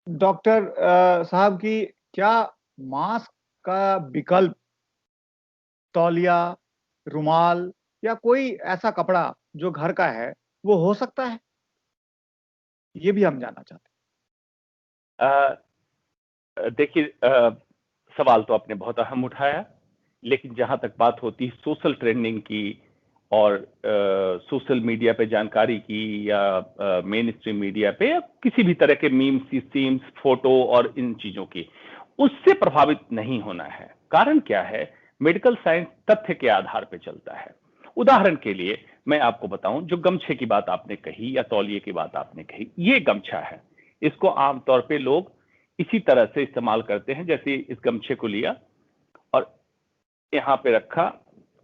Doctor साहब की क्या मास्क का विकल्प तौलिया, रुमाल या कोई ऐसा कपड़ा जो घर का है, वो हो सकता है? ये भी हम जानना चाहते अ, देखिए, सवाल तो आपने बहुत अहम उठाया, लेकिन जहां तक बात होती है सोशल ट्रेंडिंग की और सोशल मीडिया पे जानकारी की या मेन स्ट्रीम मीडिया पे या किसी भी तरह के मीम्स, फोटो और इन चीजों की, उससे प्रभावित नहीं होना है। कारण क्या है? मेडिकल साइंस तथ्य के आधार पे चलता है। उदाहरण के लिए मैं आपको बताऊं, जो गमछे की बात आपने कही या तौलिए की बात आपने कही, ये गमछा है। इसको आमतौर पे लोग इसी तरह से इस्तेमाल करते हैं, जैसे इस गमछे को लिया और यहाँ पे रखा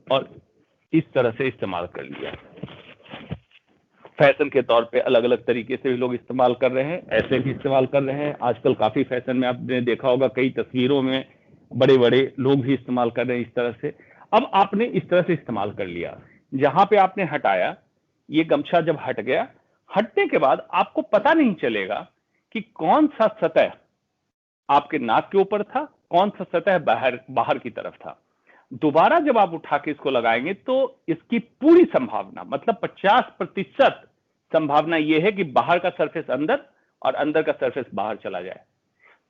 और इस तरह से इस्तेमाल कर लिया। फैशन के तौर पे अलग अलग तरीके से भी लोग इस्तेमाल कर रहे हैं, ऐसे भी इस्तेमाल कर रहे हैं। आजकल काफी फैशन में आपने देखा होगा, कई तस्वीरों में बड़े बड़े लोग भी इस्तेमाल कर रहे हैं इस तरह से। अब आपने इस तरह से इस्तेमाल कर लिया, जहां पे आपने हटाया, ये गमछा जब हट गया, हटने के बाद आपको पता नहीं चलेगा कि कौन सा सतह आपके नाक के ऊपर था, कौन सा सतह बाहर बाहर की तरफ था। दोबारा जब आप उठा के इसको लगाएंगे तो इसकी पूरी संभावना, मतलब 50% संभावना यह है कि बाहर का सरफेस अंदर और अंदर का सरफेस बाहर चला जाए।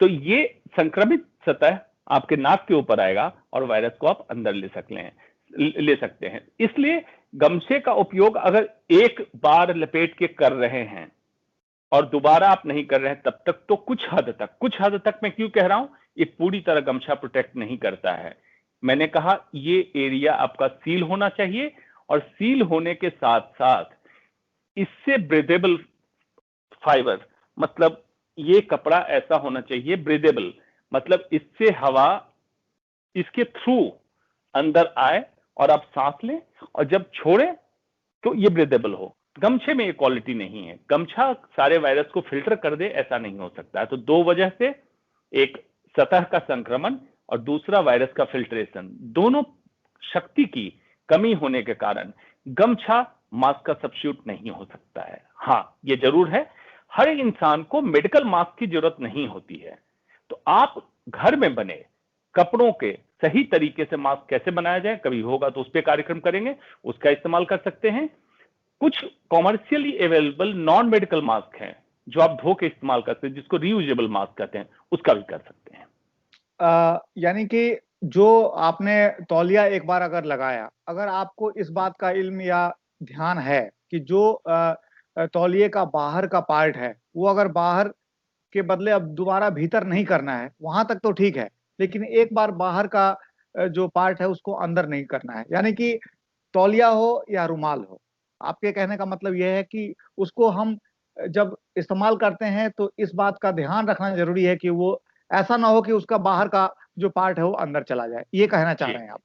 तो ये संक्रमित सतह आपके नाक के ऊपर आएगा और वायरस को आप अंदर ले सकते हैं। इसलिए गमछे का उपयोग अगर एक बार लपेट के कर रहे हैं और दोबारा आप नहीं कर रहे हैं, तब तक तो कुछ हद तक मैं क्यों कह रहा हूं, ये पूरी तरह गमछा प्रोटेक्ट नहीं करता है। मैंने कहा ये एरिया आपका सील होना चाहिए, और सील होने के साथ साथ इससे ब्रीदेबल फाइबर, मतलब ये कपड़ा ऐसा होना चाहिए ब्रीदेबल, मतलब इससे हवा इसके थ्रू अंदर आए और आप सांस लें, और जब छोड़े तो ये ब्रीदेबल हो। गमछे में ये क्वालिटी नहीं है। गमछा सारे वायरस को फिल्टर कर दे, ऐसा नहीं हो सकता है। तो दो वजह से, एक सतह का संक्रमण और दूसरा वायरस का फिल्ट्रेशन, दोनों शक्ति की कमी होने के कारण गमछा मास्क का सब्स्टिट्यूट नहीं हो सकता है। हाँ, ये जरूर है, हर इंसान को मेडिकल मास्क की जरूरत नहीं होती है। तो आप घर में बने कपड़ों के सही तरीके से मास्क कैसे बनाया जाए, कभी होगा तो उस पर कार्यक्रम करेंगे, उसका इस्तेमाल कर सकते हैं। कुछ commercially available non medical mask हैं जो आप धो के इस्तेमाल करते हैं, जिसको रीयूजेबल मास्क कहते हैं, उसका भी कर सकते हैं। यानी कि जो आपने तौलिया एक बार अगर लगाया, अगर आपको इस बात का इल्म या ध्यान है कि जो तौलिए का बाहर का पार्ट है, वो अगर बाहर के बदले अब दोबारा भीतर नहीं करना है, वहां तक तो ठीक है, लेकिन एक बार बाहर का जो पार्ट है उसको अंदर नहीं करना है, यानी कि तौलिया हो या रुमाल हो, आपके कहने का मतलब यह है कि उसको हम जब इस्तेमाल करते हैं तो इस बात का ध्यान रखना जरूरी है कि वो ऐसा ना हो कि उसका बाहर का जो पार्ट है वो अंदर चला जाए, ये कहना चाह जी, रहे हैं आप?